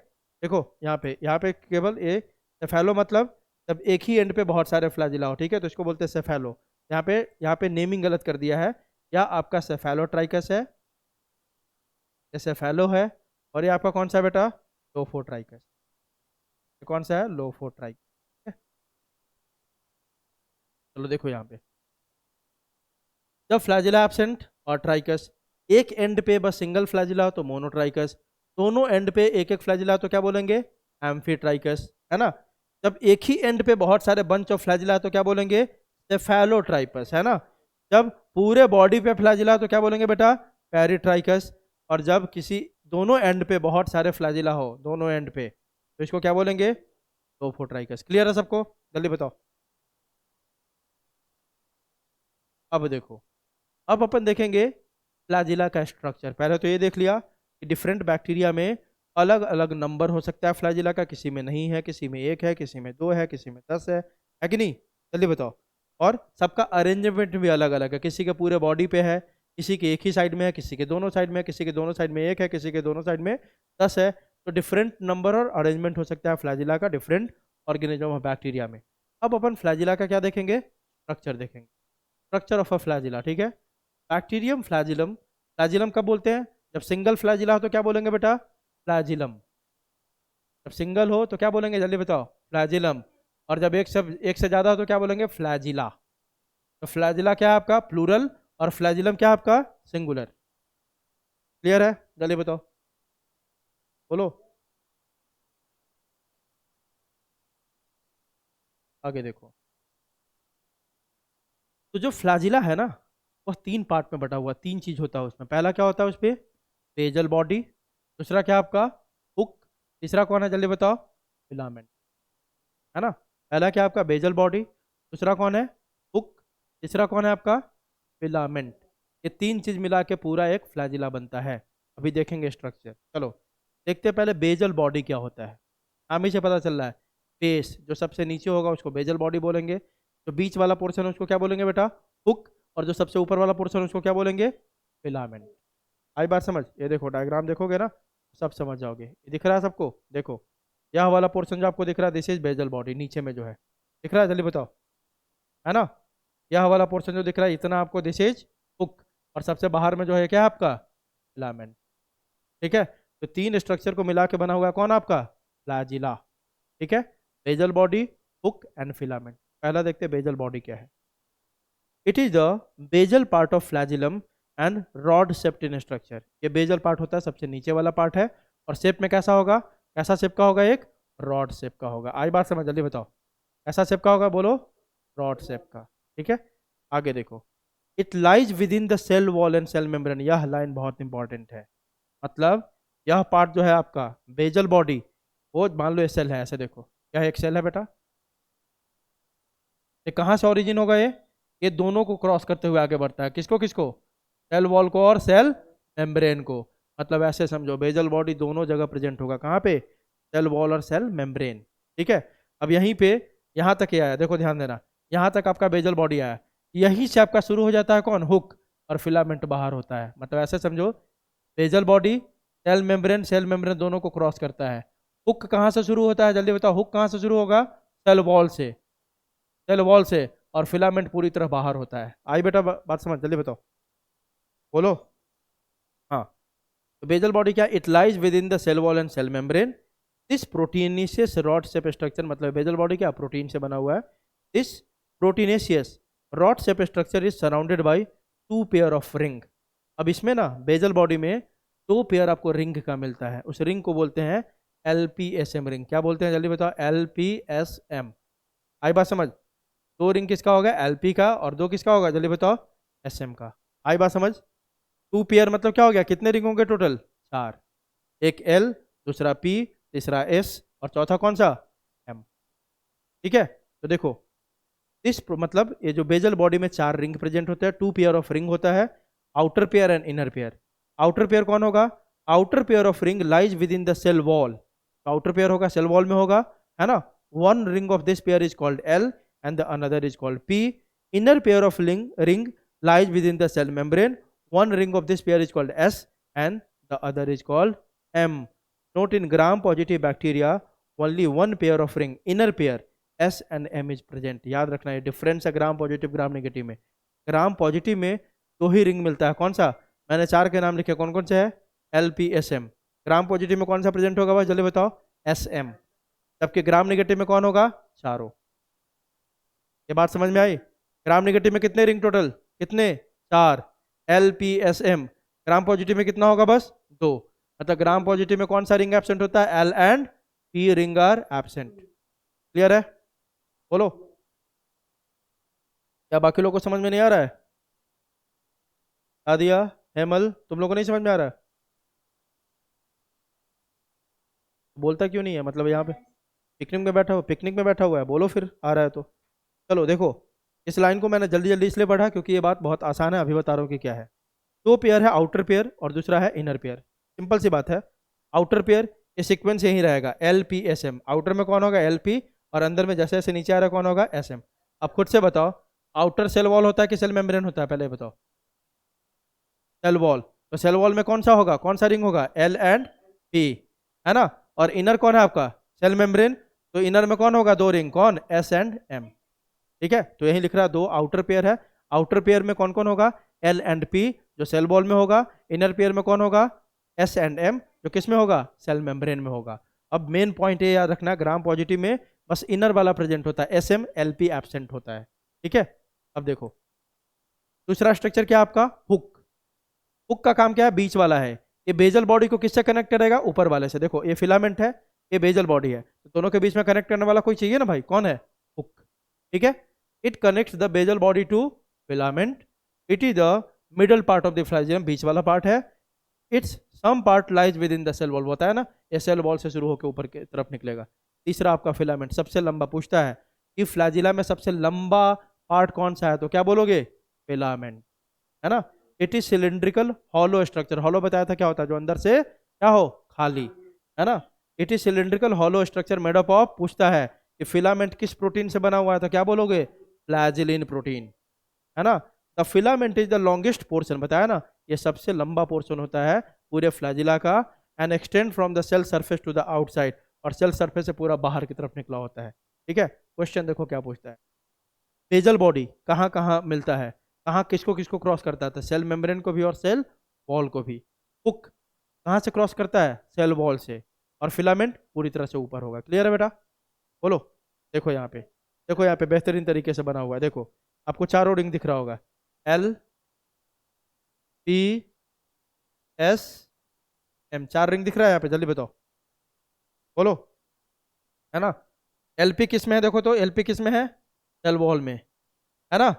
देखो यहाँ पे केवल ए, सेफेलो मतलब जब एक ही एंड पे बहुत सारे फ्लैजिला हो, ठीक है, तो इसको बोलते हैं सेफेलो। यहाँ पे नेमिंग गलत कर दिया है, या आपका सेफेलोट्राइकस है, ये सेफेलो है, और ये आपका कौन सा है बेटा, लोफोट्राइकस। ये कौन सा है, लोफोट्राइकस। चलो देखो यहाँ पे, जब फ्लैजिला एब्सेंट और ट्राइकस, एक एंड पे बस सिंगल फ्लैजिला हो तो मोनोट्राइकस, दोनों एंड पे एक एक फ्लैजिला तो क्या बोलेंगे, एम्फीट्राइकस, है ना। जब एक ही एंड पे बहुत सारे बंच ऑफ फ्लैजिला तो क्या बोलेंगे, सेफेलोट्राइपस, है ना। जब पूरे बॉडी पे फ्लैजिला तो क्या बोलेंगे बेटा, पेरिट्राइकस। और जब किसी दोनों एंड पे बहुत सारे फ्लैजिला हो, दोनों एंड पे, तो इसको क्या बोलेंगे, टोफोट्राइकस। क्लियर है सबको, जल्दी बताओ। अब देखो, अब अपन देखेंगे फ्लैजिला का स्ट्रक्चर। पहले तो ये देख लिया कि डिफरेंट बैक्टीरिया में अलग अलग नंबर हो सकता है फ्लैजिला का, किसी में नहीं है, किसी में एक है, किसी में दो है, किसी में 10 है कि नहीं, जल्दी बताओ। और सबका अरेंजमेंट भी अलग अलग है, किसी के पूरे बॉडी पे है, किसी के एक ही साइड में है, किसी के दोनों साइड में है, किसी के दोनों साइड में एक है, किसी के दोनों साइड में 10 है। तो डिफरेंट नंबर और अरेंजमेंट हो सकता है फ्लैजिला का डिफरेंट ऑर्गेनिज्म ऑफ बैक्टीरिया में। अब अपन फ्लैजिला का क्या देखेंगे, स्ट्रक्चर देखेंगे, स्ट्रक्चर ऑफ अ फ्लैजिला, ठीक है। बैक्टीरियम फ्लैजिलम, फ्लैजिलम कब बोलते हैं, जब सिंगल फ्लैजिला हो तो क्या बोलेंगे बेटा, फ्लैजिलम। जब सिंगल हो तो क्या बोलेंगे, जल्दी बताओ, फ्लैजिलम। और जब एक से ज्यादा हो तो क्या बोलेंगे, फ्लैजिला। तो फ्लैजिला क्या है आपका, प्लूरल, और फ्लैजिलम क्या है आपका, सिंगुलर। क्लियर है, जल्दी बताओ, बोलो। आगे देखो, तो जो फ्लैजिला है ना, वह तीन पार्ट में बटा हुआ, तीन चीज होता है उसमें। पहला क्या होता है उसपे, बेजल बॉडी। दूसरा क्या आपका, हुक। तीसरा कौन है, जल्दी बताओ, फिलामेंट, है ना। पहला क्या आपका, बेजल बॉडी। दूसरा कौन है, हुक। तीसरा कौन है आपका, फिलामेंट। ये तीन चीज मिला के पूरा एक फ्लैजिला बनता है। अभी देखेंगे स्ट्रक्चर, चलो देखते हैं पहले बेजल बॉडी क्या होता है। नाम ही से पता चल रहा है, बेस जो सबसे नीचे होगा उसको बेजल बॉडी बोलेंगे, जो बीच वाला पोर्शन है उसको क्या बोलेंगे बेटा, हुक, और जो सबसे ऊपर वाला पोर्शन है उसको क्या बोलेंगे, फिलामेंट। आई बात समझ, ये देखो डायग्राम देखोगे ना, सब समझ जाओगे। ये दिख रहा है सबको, देखो यह वाला पोर्शन जो आपको दिख रहा है, दिस इज बेजल बॉडी, नीचे में जो है दिख रहा है, जल्दी बताओ, है ना। यह वाला पोर्शन जो दिख रहा है इतना आपको, दिस इज हुक, और सबसे बाहर में जो है क्या है आपका, फिलामेंट, ठीक है। तो तीन स्ट्रक्चर को मिला के बना हुआ है कौन आपका, फ्लैजिला, ठीक है। Basal body, hook and filament. पहला देखते हैं बेजल बॉडी क्या है। It is the basal part of flagellum and rod shaped in structure. ये बेजल पार्ट होता है, सबसे नीचे वाला पार्ट है, और शेप में कैसा होगा, कैसा शेप का होगा, एक रॉड शेप का होगा। आई बात समझ, जल्दी बताओ, कैसा शेप का होगा, बोलो, रॉड शेप का, ठीक है। आगे देखो, it lies within the cell wall and cell membrane. यह लाइन बहुत इंपॉर्टेंट है, मतलब यह पार्ट जो है आपका बेजल बॉडी, वो मान लो ये सेल है, ऐसे देखो, क्या एक सेल है बेटा, ये कहाँ से ओरिजिन होगा, ये दोनों को क्रॉस करते हुए आगे बढ़ता है, किसको किसको, सेल वॉल को और सेल मेम्ब्रेन को। मतलब ऐसे समझो, बेजल बॉडी दोनों जगह प्रेजेंट होगा, कहाँ पे, सेल वॉल और सेल मेम्ब्रेन, ठीक है। अब यहीं पे यहाँ तक ये आया, देखो ध्यान देना, यहाँ तक आपका बेजल बॉडी आया, यहीं से आपका शुरू हो जाता है कौन, हुक, और फिलामेंट बाहर होता है। मतलब ऐसे समझो, बेजल बॉडी सेल मेम्ब्रेन दोनों को क्रॉस करता है। हुक कहाँ से शुरू होता है, जल्दी बताओ, हुक कहाँ से शुरू होगा, सेल वॉल से, सेल वॉल से, और फिलामेंट पूरी तरह बाहर होता है। आई बेटा बात समझ, जल्दी बताओ, बोलो। हाँ, तो बेजल बॉडी क्या, it lies within the cell wall and cell membrane. This proteinaceous rod shape structure, मतलब बेजल बॉडी क्या, प्रोटीन से बना हुआ है। This proteinaceous rod shape structure is surrounded by two pair of ring. अब इसमें ना बेजल बॉडी में दो पेयर आपको रिंग का मिलता है, उस रिंग को बोलते हैं LPSM रिंग। क्या बोलते हैं, जल्दी बताओ, LPSM। आई बात समझ, दो रिंग किसका होगा, LP का, और दो किसका होगा, जल्दी बताओ, SM का। आई बात समझ, टू पेयर मतलब क्या हो गया, कितने रिंग होंगे टोटल, चार, एक L, दूसरा P, तीसरा S, और चौथा कौन सा, M, ठीक है। तो देखो, इस मतलब ये जो बेजल बॉडी में चार रिंग प्रेजेंट होते हैं, टू पेयर ऑफ रिंग होता है, outer pair and inner pair. Outer pair कौन होगा, outer pair of ring lies within the cell wall. Outer pair होगा, सेल वॉल में होगा, है ना। One ring of this pair is called L and the another is called P. Inner pair of ring lies within the cell membrane. One ring of this pair is called S and the other is called M. Note, in gram positive bacteria only one pair of ring, inner pair S and M is present. याद रखना, ये difference है gram positive gram negative में। Gram positive में दो ही ring मिलता है, कौन सा, मैंने चार के नाम लिखे, कौन कौन से है, LPSM। ग्राम पॉजिटिव में कौन सा प्रेजेंट होगा भाई, जल्दी बताओ, SM। जबकि ग्राम नेगेटिव में कौन होगा, चारों। ये बात समझ में आई। ग्राम नेगेटिव में कितने रिंग टोटल, कितने, चार, LPSM। ग्राम पॉजिटिव में कितना होगा, बस दो। मतलब ग्राम पॉजिटिव में कौन सा रिंग एब्सेंट होता है? L and P ring are absent. Clear है? बोलो, क्या बाकी लोगों को समझ में नहीं आ रहा है? आदिया, हेमल, तुम लोगों को नहीं समझ में आ रहा है? बोलता क्यों नहीं है? मतलब यहाँ पे पिकनिक में बैठा हुआ है, बोलो फिर आ रहा है तो। चलो देखो, इस लाइन को मैंने जल्दी जल्दी इसलिए पढ़ा क्योंकि ये बात बहुत आसान है, अभी बता रहा हूँ कि क्या है। दो पेयर है, आउटर पेयर और दूसरा है इनर पेयर। सिंपल सी बात है। आउटर पेयर ये सीक्वेंस यही रहेगा, L P S M. Outer में कौन होगा? एल पी, और अंदर में जैसे जैसे नीचे आ रहा है कौन होगा? S M. अब खुद से बताओ, आउटर सेल वॉल होता है कि सेल मेम्ब्रेन होता है? पहले बताओ। Cell wall. तो सेल वॉल में कौन सा होगा, कौन सा रिंग होगा? एल एंड पी, है ना? और इनर कौन है आपका? Cell membrane. तो इनर में कौन होगा? दो रिंग, कौन? S and M. ठीक है, तो यही लिख रहा है, दो आउटर पेयर है। आउटर पेयर में कौन कौन होगा? एल एंड पी, जो सेल वॉल में होगा। इनर पेयर में कौन होगा? एस एंड एम, जो किस में होगा? सेल मेम्ब्रेन में होगा। अब मेन पॉइंट ये याद रखना, ग्राम पॉजिटिव में बस इनर वाला प्रेजेंट होता है, S M L P absent होता है। ठीक है, अब देखो दूसरा स्ट्रक्चर क्या है आपका? हुक। हुक का काम क्या है? बीच वाला है। ये बेजल बॉडी को किससे कनेक्ट करेगा? ऊपर वाले से। देखो ये फिलामेंट है, ये बेजल बॉडी है, तो दोनों के बीच में कनेक्ट करने वाला कोई चाहिए ना भाई, कौन है? हुक। ठीक है, it connects the basal body to filament. It is the middle part of the flagellum, बीच वाला पार्ट है। It's some part lies within the cell wall, बताया ना, ये सेल वॉल से शुरू होकर ऊपर की तरफ निकलेगा। तीसरा आपका फिलामेंट, सबसे लंबा। पूछता है कि फ्लैजिला में सबसे लंबा पार्ट कौन सा है, तो क्या बोलोगे? फिलामेंट, है ना? It is cylindrical hollow structure. Hollow बताया था क्या होता है? जो अंदर से क्या हो? खाली, है ना? It is cylindrical hollow structure made up of. पूछता है कि फिलामेंट किस प्रोटीन से बना हुआ है, तो क्या बोलोगे? फ्लैजिलिन प्रोटीन, है ना? The filament is the longest portion, बताया ना, ये सबसे लंबा पोर्शन होता है पूरे फ्लैजिला का। And extend from the cell surface to the outside, और सेल सरफेस से पूरा बाहर की तरफ निकला होता है। ठीक है, क्वेश्चन देखो क्या पूछता है। बेजल बॉडी कहाँ कहाँ मिलता है, कहाँ किसको किसको क्रॉस करता है? तो सेल मेम्ब्रेन को भी और सेल वॉल को भी। हुक कहाँ से क्रॉस करता है? सेल वॉल से। और फिलामेंट पूरी तरह से ऊपर होगा। क्लियर है बेटा? बोलो। देखो यहाँ पे, देखो यहाँ पे बेहतरीन तरीके से बना हुआ है। देखो आपको चारों रिंग दिख रहा होगा, एल पी एस एम, चार रिंग दिख रहा है यहाँ पे, जल्दी बताओ, बोलो, है ना? एलपी किस में है? देखो तो एलपी किस में है? सेल वॉल में, है ना?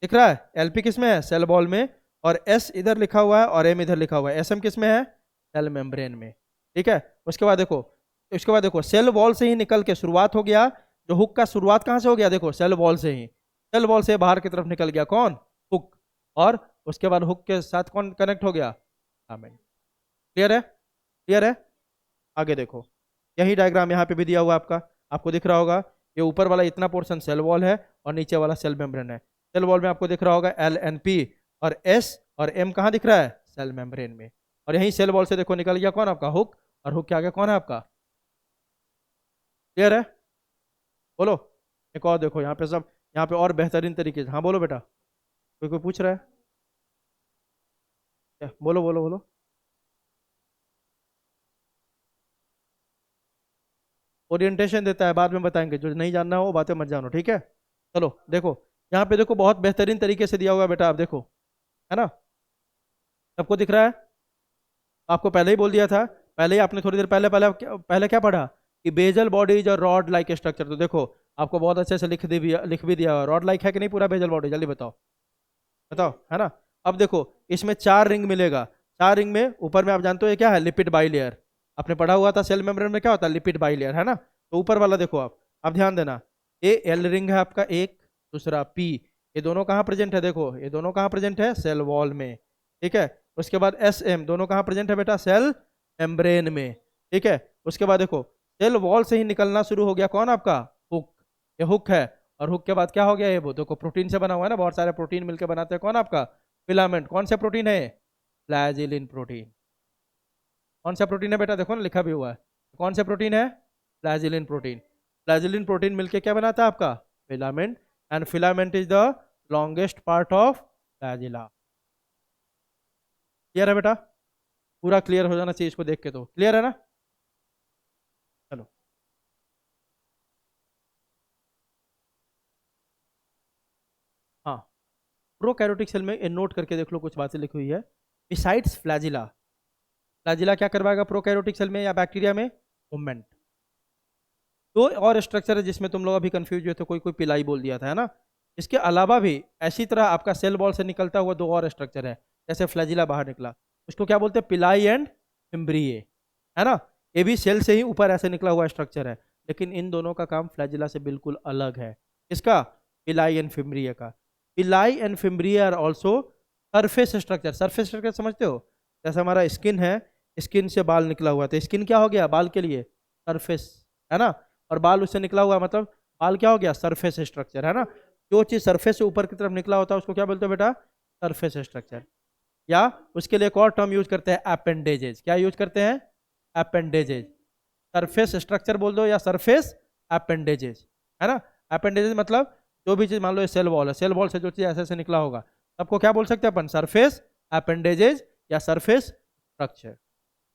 दिख रहा है? एलपी किस में है? सेल वॉल में। और एस इधर लिखा हुआ है और एम इधर लिखा हुआ है। एस एम किस में है? सेल मेम्ब्रेन में। ठीक है, उसके बाद देखो सेल वॉल से ही निकल के शुरुआत हो गया। जो हुक का शुरुआत कहाँ से हो गया? देखो सेल वॉल से ही। सेल वॉल से बाहर की तरफ निकल गया कौन? हुक। और उसके बाद हुक के साथ कौन कनेक्ट हो गया? फिलामेंट। क्लियर है? क्लियर है? आगे देखो, यही डायग्राम यहाँ पे भी दिया हुआ है आपका, आपको दिख रहा होगा। ये ऊपर वाला इतना पोर्शन सेल वॉल है और नीचे वाला सेल मेम्ब्रेन है। सेल वॉल में आपको दिख रहा होगा एल एन पी, और एस और एम कहाँ दिख रहा है? सेल मेम्ब्रेन में। और यही सेल वॉल से देखो निकल गया कौन? आपका हुक। और हुक के आगे कौन है आपका? क्लियर है? बोलो। एक और देखो यहाँ पे सब, यहाँ पे और बेहतरीन तरीके से, हाँ बोलो बेटा, कोई कोई पूछ रहा है क्या? बोलो बोलो बोलो। ओरिएंटेशन देता है, बाद में बताएंगे, जो नहीं जानना हो वो बातें मत जानो, ठीक है? चलो देखो, यहाँ पे देखो बहुत बेहतरीन तरीके से दिया हुआ है बेटा, आप देखो, है ना? सबको दिख रहा है? आपको पहले ही बोल दिया था, पहले ही आपने थोड़ी देर पहले पहले पहले क्या पढ़ा कि bezel body is a rod like structure. तो देखो आपको बहुत अच्छे से लिख भी दिया, रॉड लाइक है कि नहीं पूरा बेजल बॉडी? जल्दी बताओ, बताओ, है ना? अब देखो इसमें चार रिंग मिलेगा। चार रिंग में ऊपर में आप जानते हो ये क्या है? Lipid bilayer. आपने पढ़ा हुआ था सेल मेम्ब्रेन में क्या होता है? लिपिड बाइलेयर, है ना? तो ऊपर वाला देखो आप ध्यान देना, ये एल रिंग है आपका एक, दूसरा पी। ये दोनों कहाँ प्रेजेंट है? देखो ये दोनों कहाँ प्रेजेंट है? सेल वॉल में। ठीक है, उसके बाद एस एम, दोनों कहाँ प्रेजेंट है बेटा? सेल मेम्ब्रेन में। ठीक है, उसके बाद देखो सेल वॉल से ही निकलना शुरू हो गया कौन? आपका हुक। ये हुक है। और हुक के बाद क्या हो गया? ये वो देखो प्रोटीन से बना हुआ है ना, बहुत सारे प्रोटीन मिलकर बनाते हैं कौन? आपका फिलामेंट। कौन सा प्रोटीन है? Flagellin protein. कौन सा प्रोटीन है बेटा? देखो ना लिखा भी हुआ है, कौन सा प्रोटीन है? Flagellin protein. फ्लैजिलिन प्रोटीन मिलके क्या बनाता है आपका? Filament. And filament is the longest part of flagella. Clear है बेटा? पूरा क्लियर हो जाना चाहिए इसको देख के, तो क्लियर है ना? चलो, हाँ, प्रोकैरियोटिक सेल में नोट करके देख लो, कुछ बातें लिखी हुई है। बिसाइड्स फ्लैजिला, फ्लैजिला क्या करवाएगा प्रोकैरियोटिक सेल में या बैक्टीरिया में? मूवमेंट। दो और स्ट्रक्चर है जिसमें तुम लोग अभी कंफ्यूज हुए थे, कोई कोई पिलाई बोल दिया था, है ना? इसके अलावा भी ऐसी तरह आपका सेल वॉल से निकलता हुआ दो और स्ट्रक्चर है, जैसे फ्लैजिला बाहर निकला, उसको क्या बोलते हैं? पिलाई एंड फिम्ब्रिए, है ना? ये भी सेल से ही ऊपर ऐसे निकला हुआ स्ट्रक्चर है, लेकिन इन दोनों का काम फ्लैजिला से बिल्कुल अलग है। किसका? पिलाई एंड फिम्ब्रिए का। Pili and fimbriae are also surface structure. Surface structure समझते हो? जैसे हमारा स्किन है, स्किन से बाल निकला हुआ था, स्किन क्या हो गया बाल के लिए? सरफेस, है ना? और बाल उससे निकला हुआ मतलब बाल क्या हो गया? सरफेस स्ट्रक्चर, है ना? जो चीज सरफेस से ऊपर की तरफ निकला होता है उसको क्या बोलते हो बेटा? Surface structure. या उसके लिए एक और टर्म यूज करते हैं, अपेंडेजेज। क्या यूज करते हैं? अपेंडेजेज। सरफेस स्ट्रक्चर बोल दो या सरफेस अपेंडेजेज, है ना? अपेंडेजेज मतलब जो भी चीज, मान लो सेल वॉल है, सेल वॉल से जो चीज ऐसे ऐसे निकला होगा, सबको क्या बोल सकते हैं अपन? सरफेस अपेंडेजेज या सरफेस स्ट्रक्चर।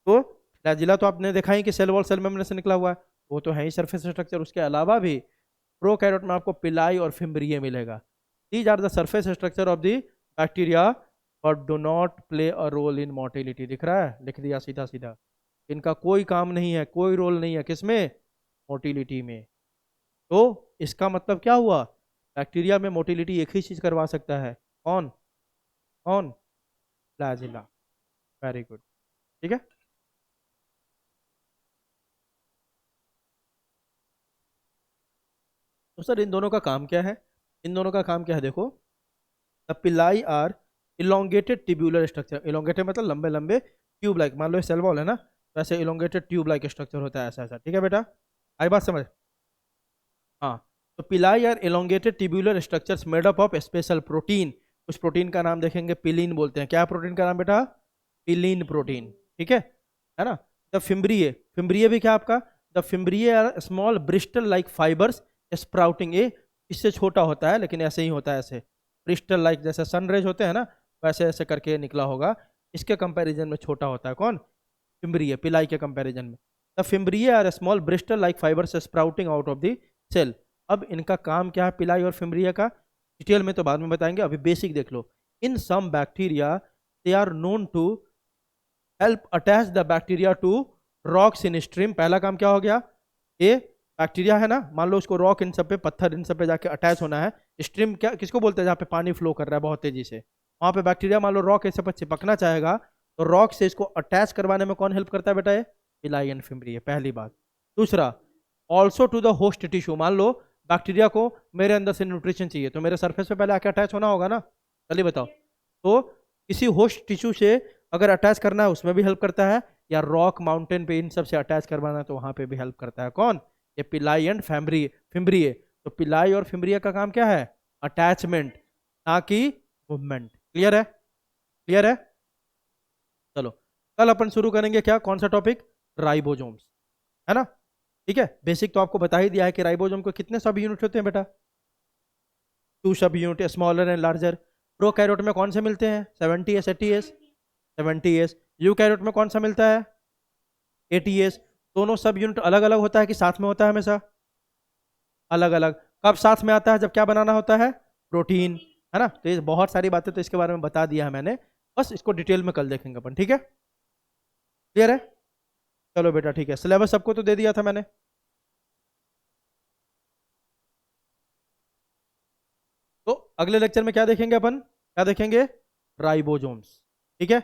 तो फ्लैजिला तो आपने देखा ही कि सेल वॉल सेल मेम्ब्रेन से निकला हुआ है, वो तो है ही सरफेस स्ट्रक्चर। उसके अलावा भी प्रोकैरियोट में आपको पिलाई और फिम्ब्रिए मिलेगा। These are the surface structure of the bacteria but do not play a role in motility. दिख रहा है? लिख दिया सीधा सीधा। इनका कोई काम नहीं है, कोई रोल नहीं है, किसमें? मोटिलिटी में। तो इसका मतलब क्या हुआ? बैक्टीरिया में मोटिलिटी एक ही चीज करवा सकता है, कौन? कौन? फ्लैजिला। Very good. ठीक है। तो सर इन दोनों का काम क्या है? इन दोनों का काम क्या है देखो। The pili are elongated tubular structure. Elongated मतलब लंबे लंबे ट्यूब लाइक, मान लो सेल वॉल है ना, वैसे इलोंगेटेड ट्यूब लाइक स्ट्रक्चर होता है, ऐसा ऐसा। ठीक है बेटा, आई बात समझ? हाँ। तो pili are elongated tubular structures made up of special protein. उस प्रोटीन का नाम देखेंगे पिलीन बोलते हैं। क्या प्रोटीन का नाम बेटा? Pilin protein. ठीक है ना? द फिम्ब्रिए, फिम्ब्रिए भी क्या आपका? The fimbriae are small bristle like fibres sprouting. ए इससे छोटा होता है लेकिन ऐसे ही होता है, ऐसे ब्रिस्टल लाइक, जैसे सनरेज होते हैं ना, वैसे ऐसे करके निकला होगा। इसके कंपैरिजन में छोटा होता है, कौन? फिम्ब्रिए, पिलाई के कंपैरिजन में। The fimbriae are small bristle like fibres sprouting out of the cell. अब इनका काम क्या है पिलाई और फिम्ब्रिए का? डिटेल में तो बाद में बताएंगे, अभी बेसिक देख लो। In some bacteria they are known to help attach the bacteria to rocks in stream. पहला काम क्या हो गया? ये बैक्टीरिया है ना, मान लो उसको रॉक इन सब पे, पत्थर इन सब पे जाके अटैच होना है। स्ट्रीम क्या किसको बोलते हैं? जहाँ पे पानी फ्लो कर रहा है बहुत तेजी से, वहां पे बैक्टीरिया मान लो रॉक ऐसे पर चिपकना चाहेगा, तो रॉक से इसको अटैच करवाने में कौन हेल्प करता है बेटा? ये पिलाई एंड फिम्ब्रिए, पहली बात। दूसरा, also to the host tissue. मान लो बैक्टीरिया को मेरे अंदर से न्यूट्रिशन चाहिए, तो मेरे सरफेस पे पहले आके अटैच होना होगा ना? चलिए बताओ। तो किसी होस्ट टिश्यू से अगर अटैच करना है उसमें भी हेल्प करता है, या रॉक माउंटेन पे इन सब से अटैच करवाना है तो वहां पे भी हेल्प करता है, कौन? ये पिलाई एंड फिम्ब्रिए। तो पिलाई और फिम्ब्रिए का काम क्या है? अटैचमेंट, ना कि मूवमेंट। क्लियर है? क्लियर है? चलो, कल अपन शुरू करेंगे क्या, कौन सा टॉपिक? राइबोसोम्स, है ना? ठीक है। बेसिक तो आपको बता ही दिया है कि राइबोसोम को कितने सब यूनिट होते हैं बेटा? Two subunit, smaller and larger. Prokaryote में कौन से मिलते हैं? 70s 80s 70s। यूकैरियोट में कौन सा मिलता है? 80s। दोनों सब यूनिट अलग अलग होता है कि साथ में होता है हमेशा? अलग अलग। कब साथ में आता है? जब क्या बनाना होता है? प्रोटीन, है ना? तो ये बहुत सारी बातें तो इसके बारे में बता दिया है मैंने, बस इसको डिटेल में कल देखेंगे अपन। ठीक है? क्लियर है? चलो बेटा ठीक है, सिलेबस सबको तो दे दिया था मैंने। तो अगले लेक्चर में क्या देखेंगे अपन? क्या देखेंगे? राइबोसोम्स। ठीक है?